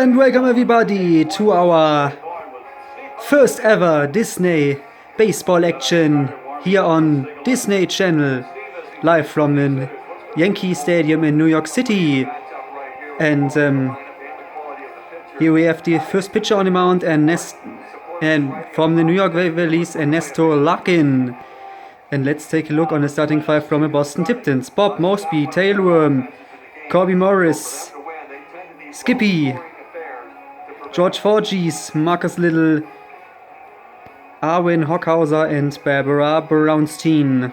And welcome everybody to our first ever Disney baseball action here on Disney Channel, live from the Yankee Stadium in New York City. And here we have the first pitcher on the mound, and from the New York Waverlys, Ernesto Larkin. And let's take a look on the starting five from the Boston Tiptons: Bob Mosby, Tailworm, Corby Morris, Skippy, George Forges, Marcus Little, Arwin Hockhauser, and Barbara Brownstein.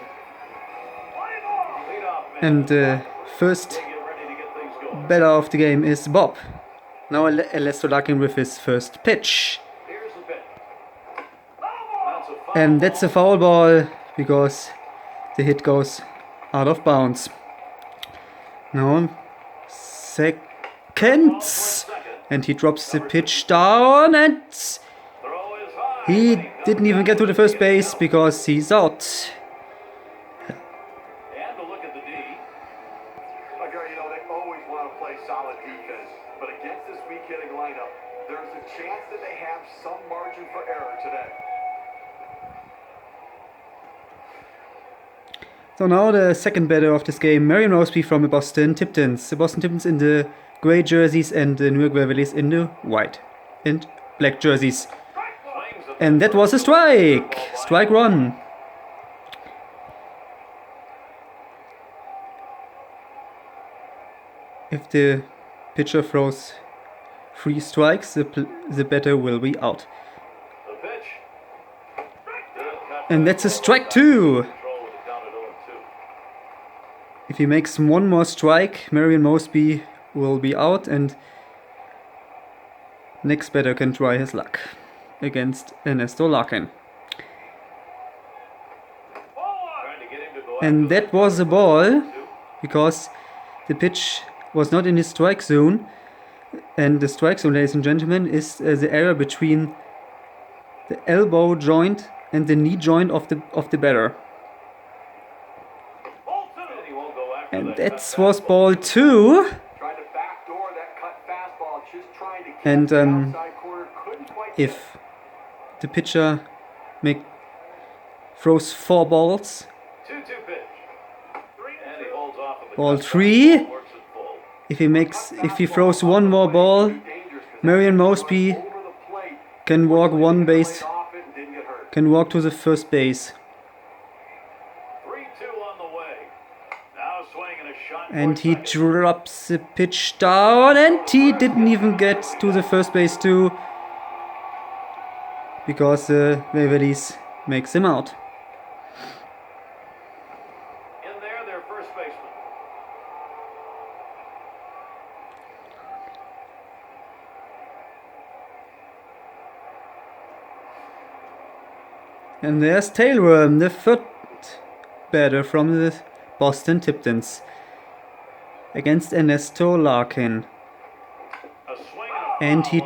And the first batter of the game is Bob. Now Ernesto Larkin with his first pitch. And that's a foul ball because the hit goes out of bounds. Now seconds, and he drops the pitch down, and he didn't even get to the first base because he's out. And to look at the D. Like, they always want to play solid defense, but against this weak hitting lineup, there's a chance that they have some margin for error today. So now the second batter of this game, Marion Mosby from the Boston Tiptons. The Boston Tiptons in the grey jerseys and the New York Waverlys in the white and black jerseys. And that was a strike! Strike one. If the pitcher throws 3 strikes, the batter will be out. And that's a strike two! If he makes one more strike, Marion Mosby will be out, and next batter can try his luck against Ernesto Larkin. And that was a ball, because the pitch was not in his strike zone. And the strike zone, ladies and gentlemen, is the area between the elbow joint and the knee joint of the batter. And that was ball 2. And if the pitcher throws 4 balls, ball 3. If he throws 1 more ball, Marion Mosby can walk to the first base. And he drops the pitch down, and he didn't even get to the first base too, because the Waverlys makes him out. In there, their first baseman. And there's Tailworm, the third batter from the Boston Tiptons, against Ernesto Larkin. And he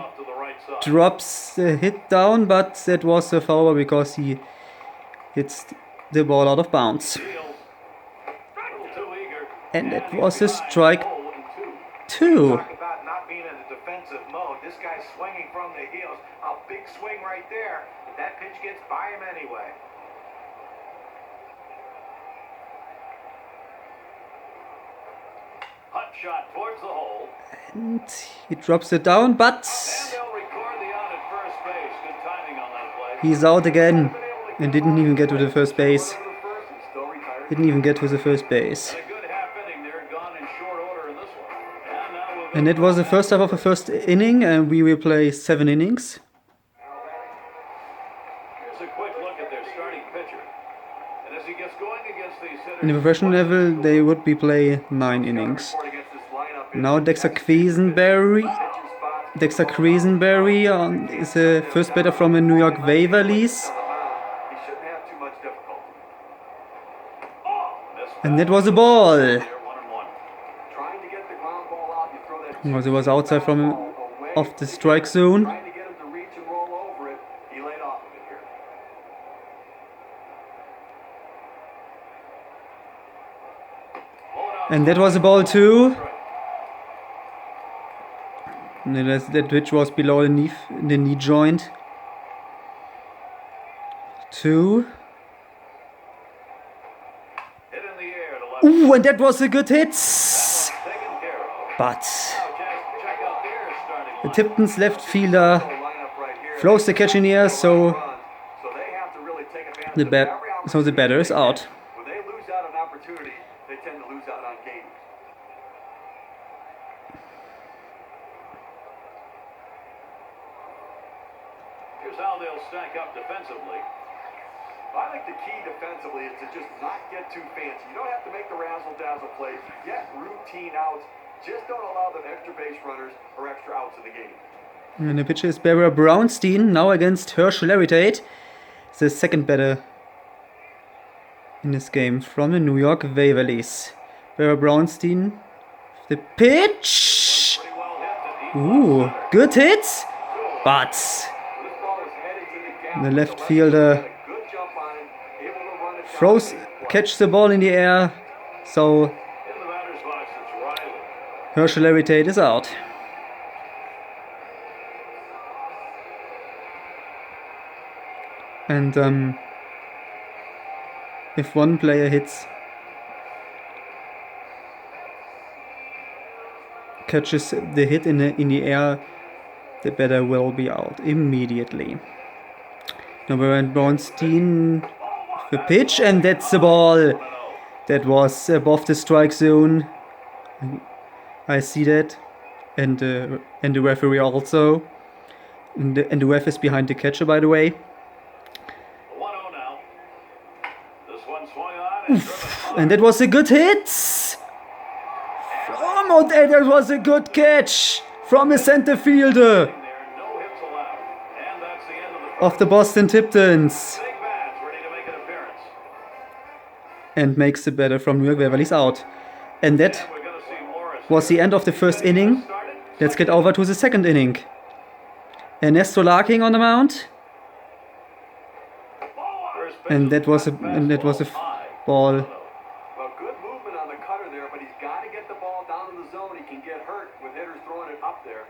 drops the hit down, but that was a foul because he hits the ball out of bounds. And that was a strike 2. Talk about not being in a defensive mode. This guy's swinging from the heels. A big swing right there. But that pitch gets by him anyway. Hot shot towards the hole. And he drops it down, but And they'll record the out at first base. Good timing on that play. he's out again and didn't even get to the first base. Didn't even get to the first base. A good half inning there, gone in short order in this one. And now we'll go. And it was the first half of the first inning, and we will play 7 innings. Here's a quick look at their starting pitcher. And as he gets going against these hitters, In the professional level, they would be play 9 innings. Now Dexter Quisenberry is the first batter from the New York Waverlys. he shouldn't have too much difficulty. And that was a ball. They're 1-1. Trying to get the ground ball out, you throw that Because it was outside of the strike zone. trying to get him to reach and roll over it. He laid off of it here. And that was a ball too. That pitch was below the knee joint. 2. Ooh, and that was a good hit. But the Tiptons left fielder throws the catch in the air, so the batter is out. When they lose out on opportunity, they tend to lose out on games. Here's how they'll stack up defensively. I think the key defensively is to just not get too fancy. You don't have to make the razzle-dazzle plays. Get routine outs. Just don't allow them extra base runners or extra outs in the game. And the pitcher is Barry Brownstein, now against Herschel Eritate, the second batter in this game from the New York Waverlys. Barry Brownstein, the pitch! Ooh, good hit! But the left fielder catches the ball in the air, so Herschel Eritate is out. And if one player catches the hit in the air, the batter will be out immediately. Now Brownstein, the pitch, and that's the ball. That was above the strike zone. I see that, and the referee also, and the ref is behind the catcher, by the way. And that was a good hit. That was a good catch from the center fielder of the Boston Tiptons, and makes the batter from York Waverlys out. And that was the end of the first inning. Let's get over to the second inning. Ernesto Larking on the mound, and that was a ball. Well, good movement on the cutter there, but he's got to get the ball down in the zone. He can get hurt with hitters throwing it up there.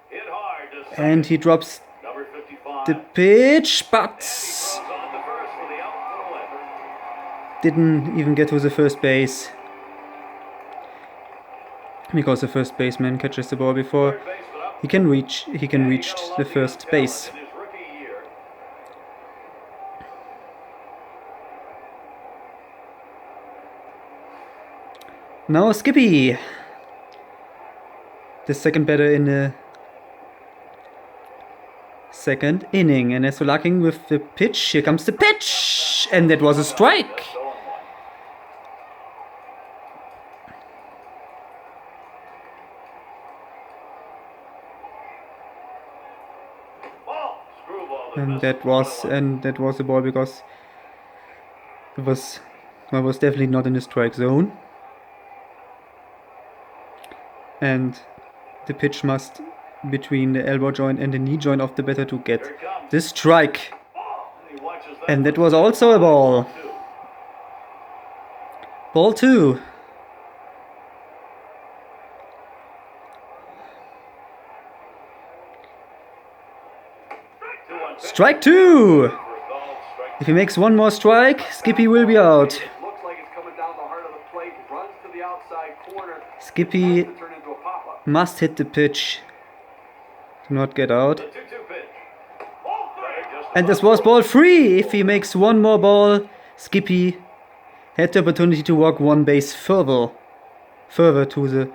Hit hard to And he drops number 55. the pitch, but didn't even get to the first base, because the first baseman catches the ball before he can reach the first base. Now Skippy, the second batter in the second inning, and as Larking with the pitch. Here comes the pitch, and that was a strike. And that was a ball, because it was definitely not in the strike zone. And the pitch must between the elbow joint and the knee joint of the batter to get the strike. And that was also a ball. Ball 2. Strike 2! If he makes one more strike, Skippy will be out. Skippy must hit the pitch to not get out. And this was ball 3. If he makes one more ball, Skippy had the opportunity to walk one base further to the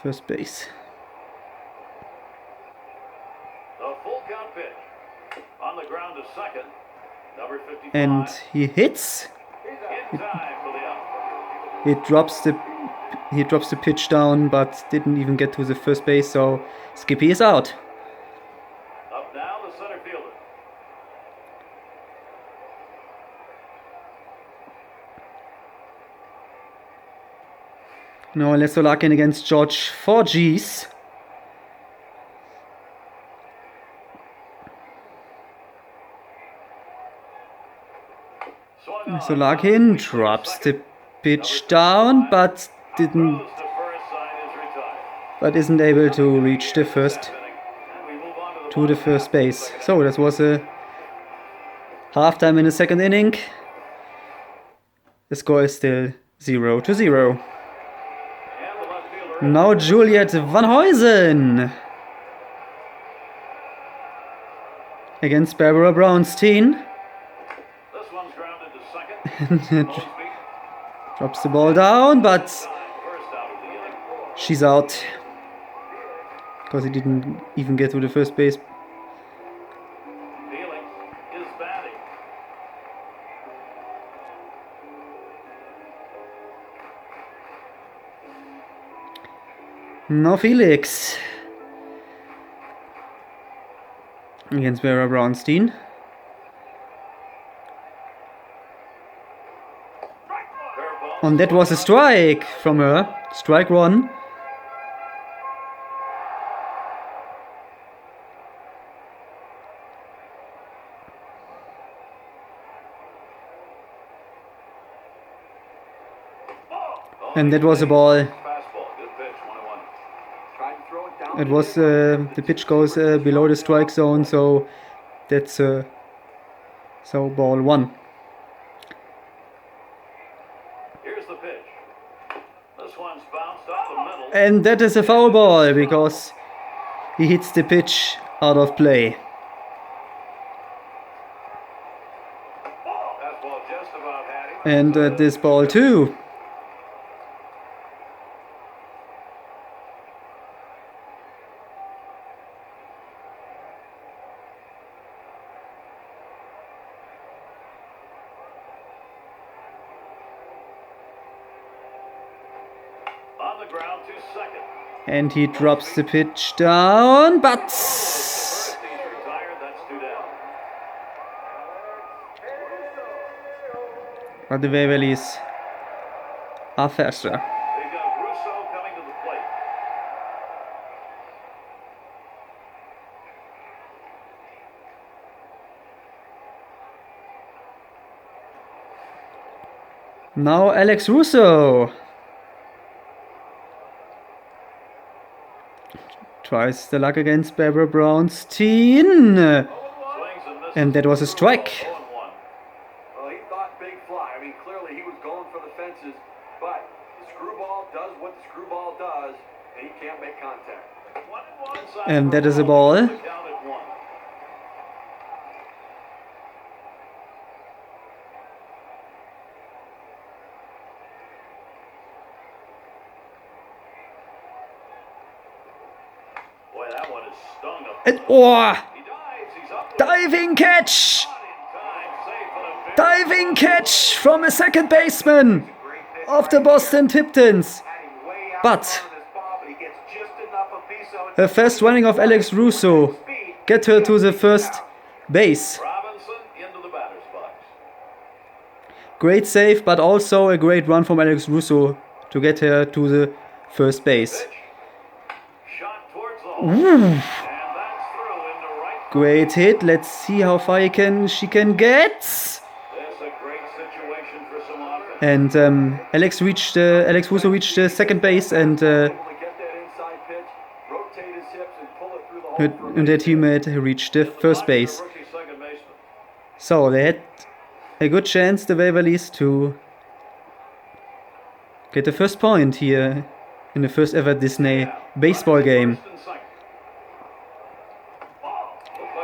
first base. And he hits. He drops the pitch down, but didn't even get to the first base, so Skippy is out. Up now, the center fielder. Now let's lock in against George 4Gs. So Larkin drops the pitch down, but isn't able to reach the first base. So that was a halftime in the second inning. The score is still 0-0. Now Juliet Van Huysen against Barbara Brownstein. And drops the ball down, but she's out because he didn't even get to the first base. Now Felix against Vera Brownstein. And that was a strike from her. Strike one. And that was a ball. It was the pitch goes below the strike zone, so that's so ball one. Here's the pitch. This one's bounced up the middle. And that is a foul ball because he hits the pitch out of play. And this ball too. And he drops the pitch down, but the Waverlys are faster. Now Alex Russo tries the luck against Barbara Brownstein. And that was a strike. Well, he thought big fly. I mean, clearly he was going for the fences, but the screwball does what the screwball does, and he can't make contact. And that is a ball. And diving catch! Diving catch from a second baseman of the Boston Tiptons. But a fast running of Alex Russo get her to the first base. Great save, but also a great run from Alex Russo to get her to the first base. Ooh. Great hit. Let's see how far she can get. And Alex Russo reached the second base, and her teammate reached the first base. So they had a good chance, the Waverlys, to get the first point here in the first ever Disney baseball game.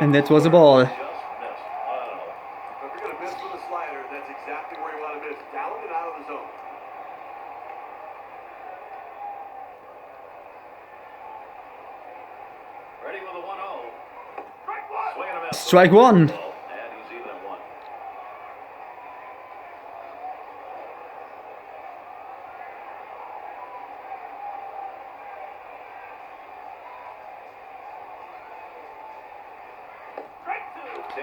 And that was a ball. If you're going to miss with a slider, that's exactly where you want to miss. Down and out of the zone. Ready with a 1-0. Strike one. And he's even at one.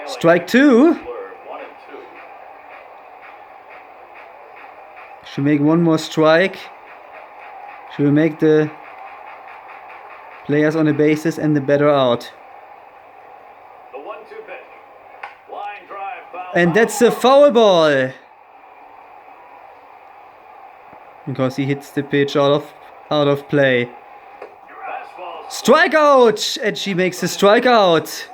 Strike two. Should make one more strike. Should make the players on the bases and the batter out. And that's a foul ball. because he hits the pitch out of play. Strikeout! And she makes a strikeout.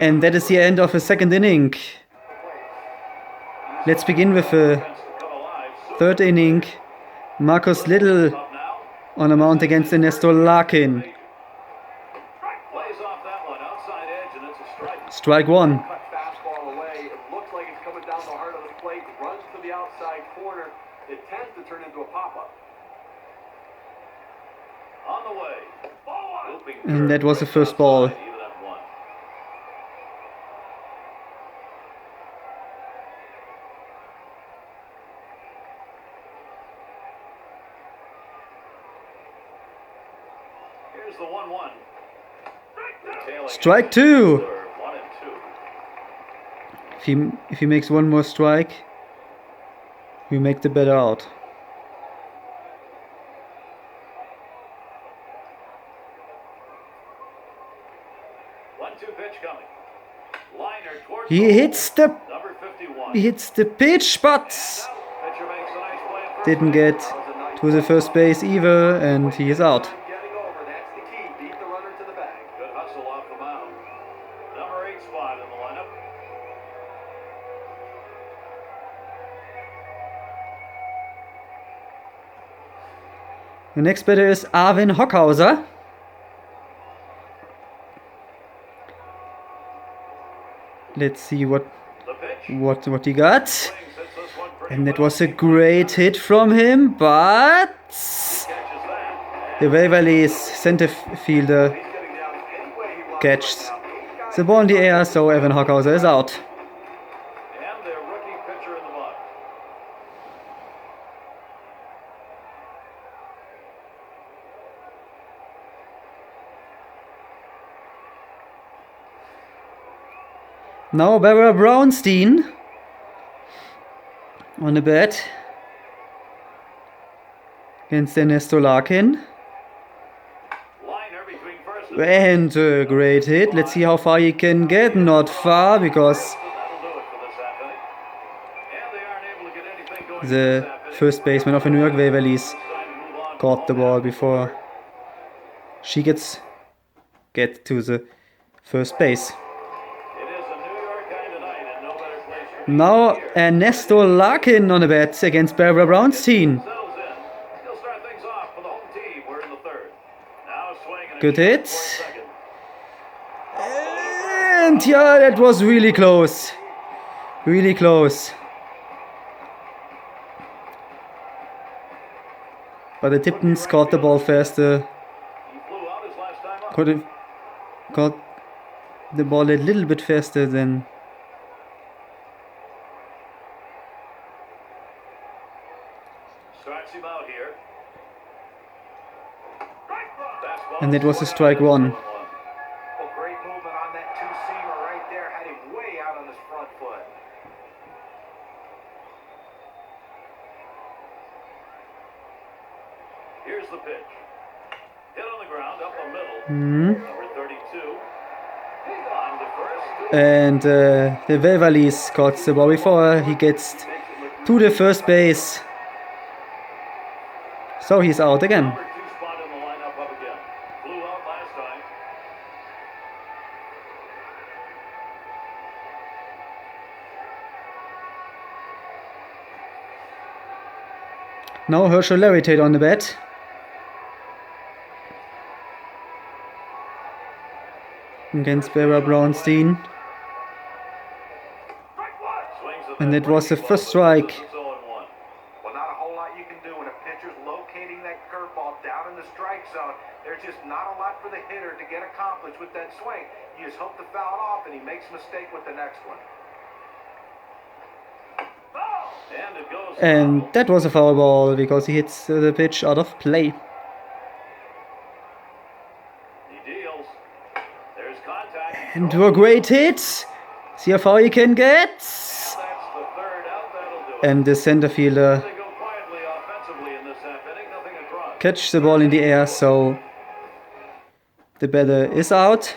And that is the end of the second inning. Let's begin with the third inning. Marcus Little on a mound against Ernesto Larkin. Strike one. Fastball away. It looks like it's coming down the heart of the plate. Runs to the outside corner. It tends to turn into a pop-up. On the way. And that was the first ball. Here's the 1-1. Strike two. If he makes one more strike, we make the batter out. He hits the pitch, but didn't get to the first base either, and he is out. The next batter is Arvin Hockhauser. Let's see what he got. And that was a great hit from him, but the Waverlys center fielder catches the ball in the air, so Evan Hockhauser is out. Now Barbara Brownstein on the bat against Ernesto Larkin. And a great hit. Let's see how far he can get. Not far, because the first baseman of the New York Waverlys caught the ball before she get to the first base. Now Ernesto Larkin on the bat against Barbara Brownstein. Good hit. And yeah, that was really close. Really close. But the Tiptons caught the ball faster. Could have caught the ball a little bit faster than and it was a strike one. Well, great movement on that two-seamer right there. Had him way out on his front foot. Here's the pitch. Hit on the ground, up the middle. Number 32. On to first. And the Waverlys caught the ball before he gets to the first base. So he's out again. Now Herschel Laritate on the bat. Against Barbara Brownstein. And it was the first strike. Well, not a whole lot you can do when a pitcher's locating that curveball down in the strike zone. There's just not a lot for the hitter to get accomplished with that swing. You just hope to foul it off and he makes a mistake with the next one. And that was a foul ball because he hits the pitch out of play. And a great hit. See how far he can get. And the center fielder catch the ball in the air, so the batter is out.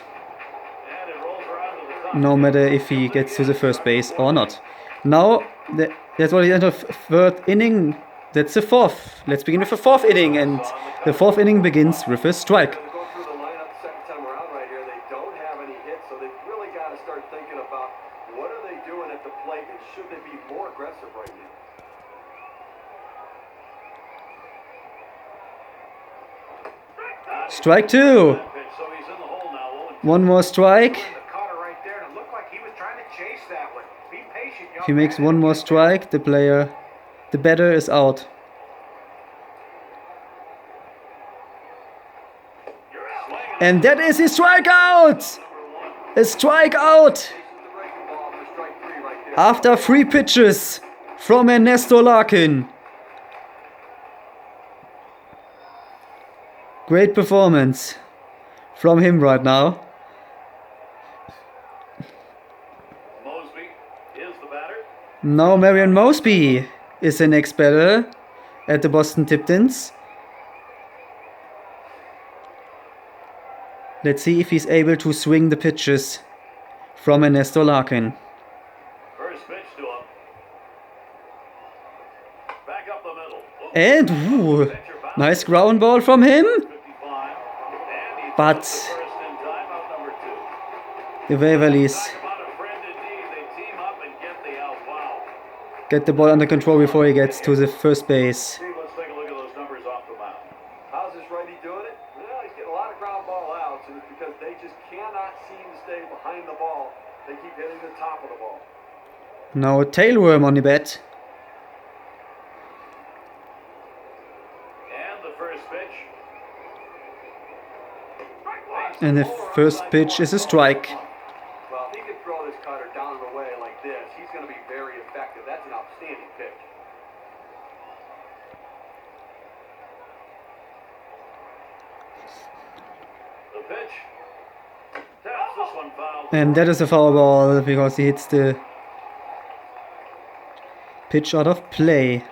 No matter if he gets to the first base or not. Now the That's what the end of third inning. That's the fourth. Let's begin with the fourth inning, and the fourth inning begins with a strike. They go through the lineup the second time around right here. They don't have any hits, so they've really got to start thinking about what are they doing at the plate and should they be more aggressive right now. Strike two. One more strike. If he makes one more strike, the batter is out. And that is his strikeout! A strikeout! After 3 pitches from Ernesto Larkin. Great performance from him right now. Mosby is the batter. Now Marion Mosby is the next batter at the Boston Tiptons. Let's see if he's able to swing the pitches from Ernesto Larkin. First pitch to him. Back up the middle. And nice ground ball from him. But the Waverlys get the ball under control before he gets to the first base. Let's take a look at those numbers off the mound. How's this righty doing it? Well, he's getting a lot of ground ball outs, and it's because they just cannot seem to stay behind the ball. They keep hitting the top of the ball. Now a tailworm on the bat. And the first pitch. And the first pitch is a strike. Well, if he can throw this cutter down and away like this, he's going to be very effective. That's an outstanding pitch. The pitch. Taps this one foul. And that is a foul ball because he hits the pitch out of play.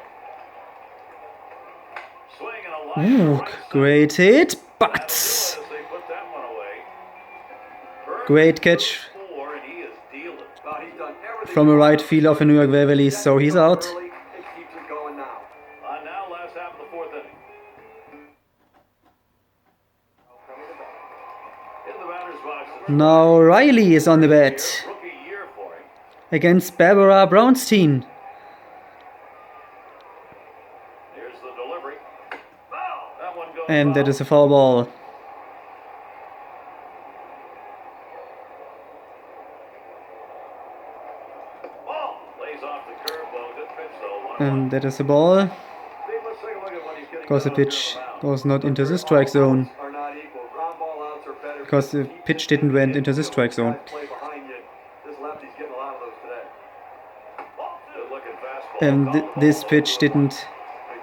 Swing and a line. Ooh, great hit, but They put that one away. great catch Four, and he is dealing. He's done everything from a right fielder of the New York Waverlys, so he's out. early. It keeps it going now. Now last half of the fourth inning. In the batter's box. Now Riley is on the bat Rookie year for him. against Barbara Brownstein. Here's the delivery. That one goes And that foul. is a foul ball. Ball lays off the curve, though. Good pitch, though. And that is a ball Let's take a look at what he's getting because the done up here pitch on the mound. goes not into the strike zone. Are not equal. Ground ball outs are better Because the pitch didn't went into the strike zone. Play behind you. This lefty's getting a lot of those today. Good looking fastball. And this pitch didn't He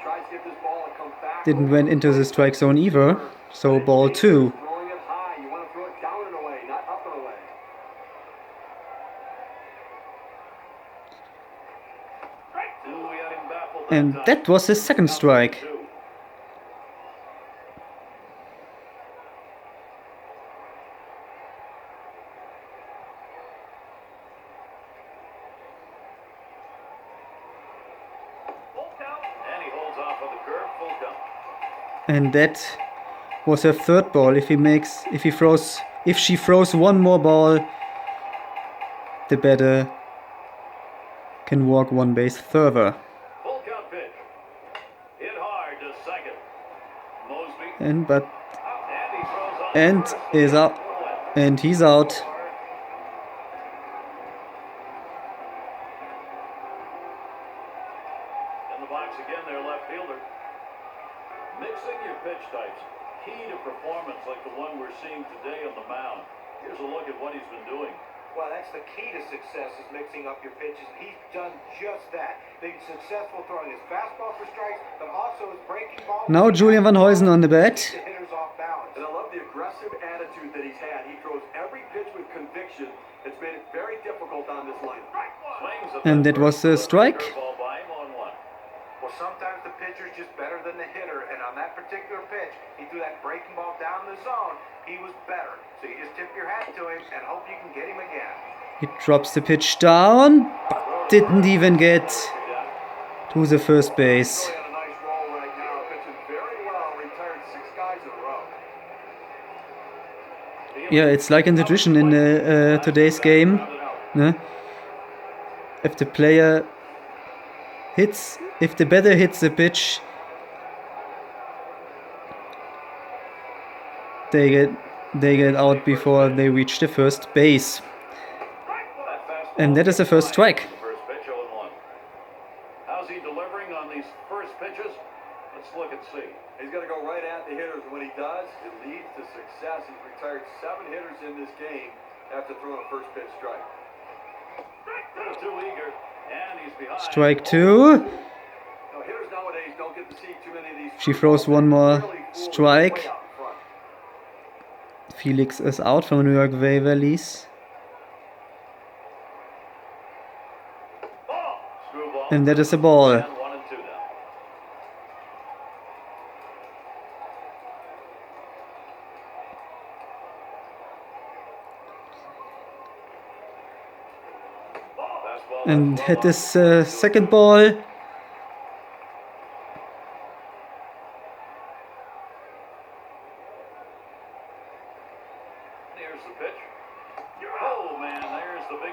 tries to get this ball and come back. went into the strike zone either. So ball 2. Throwing it high. You want to throw it down and away, not up and away. And that was his second strike. And he holds off on the curve, full count. And that was her third ball. If she throws one more ball, the batter can walk one base further. Full count pitch. Hit hard to second. Mosby. And And he throws on and first. is out, and he's out. In the box again, their left fielder. Mixing your pitch types. Key to performance like the one we're seeing today on the mound. Here's a look at what he's been doing. Well, that's the key to success is mixing up your pitches. He's done just that. Being successful throwing his fastball for strikes, but also his breaking ball. Now Julian Van Huysen on the bat. The hitters off balance. And I love the aggressive attitude that he's had. He throws every pitch with conviction. It's made it very difficult on this line. Swings at And the that was a first strike. curveball by him on one. Well, sometimes the pitcher's just better than the hitter, and on that particular pitch, he threw that breaking ball down the zone. He was better. So you just tip your hat to him and hope you can get him again. He drops the pitch down, but didn't even get to the first base. Really on a nice roll right now, pitching very well, retired 6 guys in a row. Yeah, it's like in the tradition in today's game. Ne? If the batter hits the pitch, they get out before they reach the first base. And that is the first strike. How's he delivering on these first pitches? Let's look and see. He's going to go right at the hitters. When he does, it leads to success. He's retired 7 hitters in this game after throwing a first pitch strike. Too eager, and he's behind. Strike 2. Hitters nowadays don't get to see too many of these. She throws one more strike. Felix is out from New York Waverlys. And that is a ball. And that is second ball.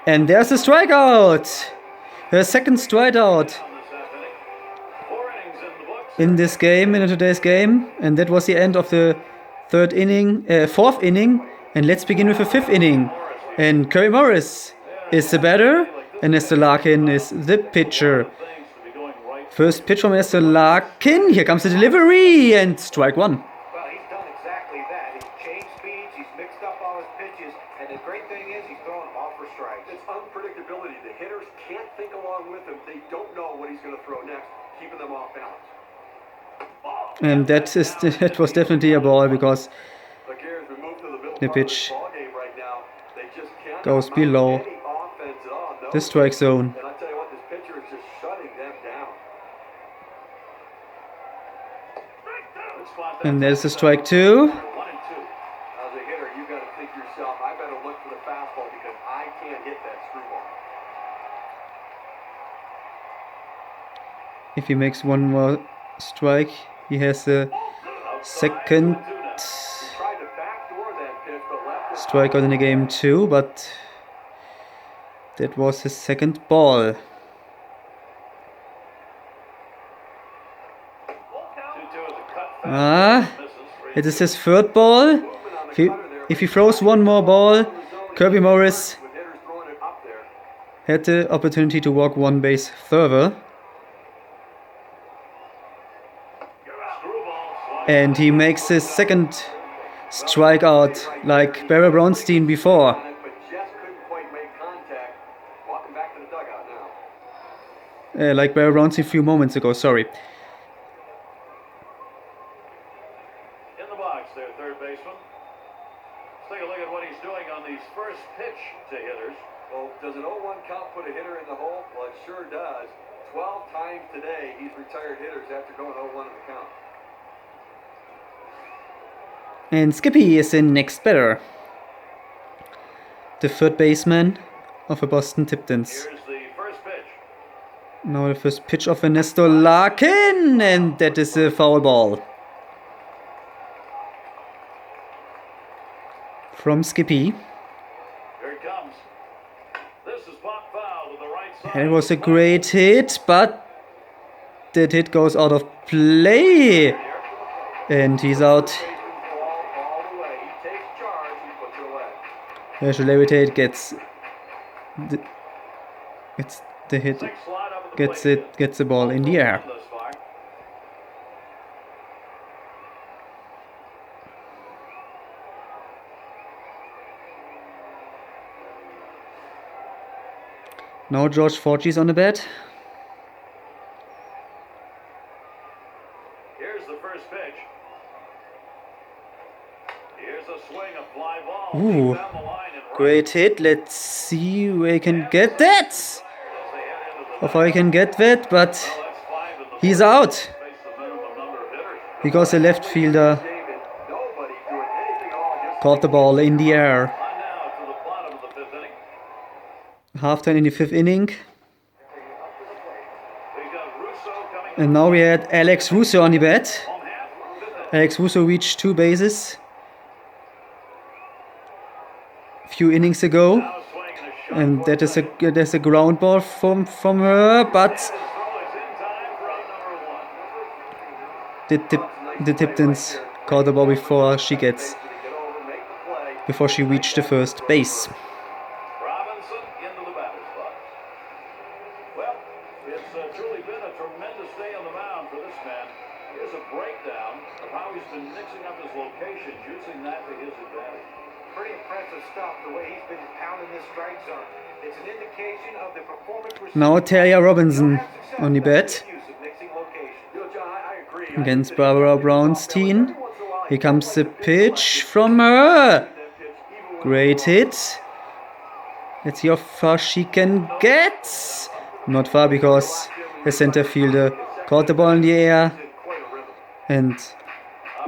And there's a strikeout. Her second strikeout in this game, in today's game. And that was the end of the fourth inning. And let's begin with the 5th inning. And Curry Morris is the batter, and Nestor Larkin is the pitcher. First pitch from Nestor Larkin. Here comes the delivery, and strike 1. Well, he's done exactly that. He's changed speeds, he's mixed up all his pitches, and the great thing is he's throwing them all for strikes. It's unpredictability. The hitters can't think along with him. They don't know what he's going to throw next, keeping them off balance. And that was definitely a ball, because the pitch goes below the strike zone. And I tell you what, this pitcher is just shutting them down. And there's a strike 2. 1 and 2. As a hitter, you got to think to yourself, I better look for the fastball because I can't hit that screwball. If he makes one more strike, he has a second strikeout in the game too, but that was his second ball. It is his third ball. If he throws one more ball, Kirby Morris had the opportunity to walk 1 base further. And he makes his second strikeout like Barry Bronstein before. Like Barry Bronstein a few moments ago, sorry. In the box there, third baseman. Let's take a look at what he's doing on these first pitch to hitters. Well, does an 0-1 count put a hitter in the hole? Well, it sure does. 12 times today he's retired hitters after going 0-1 in the count. And Skippy is the next batter. The third baseman of the Boston Tiptons. Here's the first pitch. Now the first pitch of Nestor Larkin, and that is a foul ball. From Skippy. Here it comes. This is pop foul to the right side. And it was a great hit, but that hit goes out of play. And he's out. Larry Tate gets the hit, gets the ball in the air. Now George Forgy's on the bat. Here's the first pitch. Here's a swing, a fly ball. Ooh, great hit. Let's see where he can get that. How far he can get that, but he's out. Because the left fielder caught the ball in the air. Halftime in the 5th inning. And now we had Alex Russo on the bat. Alex Russo reached 2 bases a few innings ago, and that's a ground ball from her, but the Tiptons caught the ball before she reached the first base. Robinson into the batter's box. Well, it's truly been a tremendous day on the mound for this man. Here's a breakdown of how he's been mixing up his locations, using that to his advantage. Pretty impressive stuff, the way he's been pounding this strike zone. It's an indication of the performance we're Now Talia Robinson on the bat against Barbara Brownstein. Here comes the pitch from her. Great hit. Let's see how far she can get. Not far, because the center fielder caught the ball in the air, and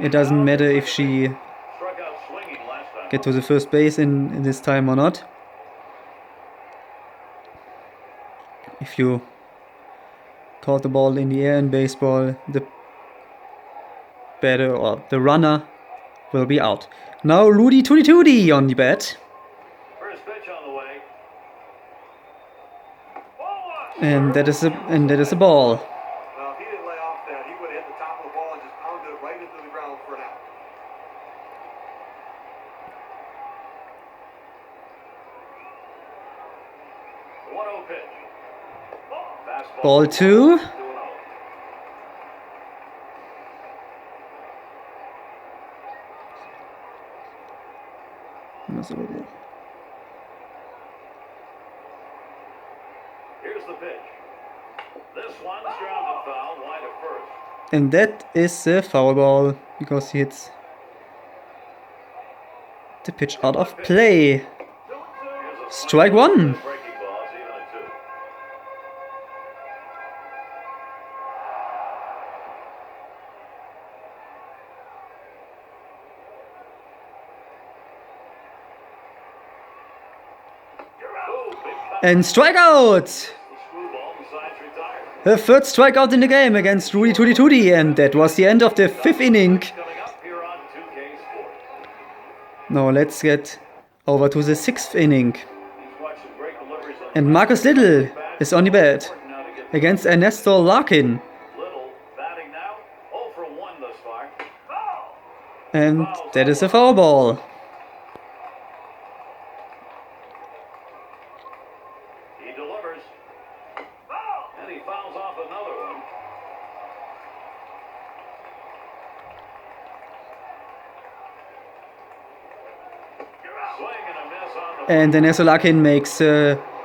it doesn't matter if she get to the first base in this time or not. If you caught the ball in the air in baseball, the batter or the runner will be out. Now Rudy Tooty on the bat. First pitch on the way. And that is a ball. Well, if he didn't lay off that, he would have hit the top of the ball and just pounded it right into the ground for an out. The 1-0 pitch. Fastball. Ball 2. Here's the pitch. This one's grounded foul, wide of first. And that is a foul ball, because he hits the pitch out of play. Strike 1. Breaking balls, even at 2. And strikeout! The third strikeout in the game against Rudy Tooty, and that was the end of the 5th inning. Now let's get over to the 6th inning. And Marcus Little is on the bat against Ernesto Larkin. And that is a foul ball. He delivers. And he fouls off another one. Swing and a miss on the And Ernesto Larkin makes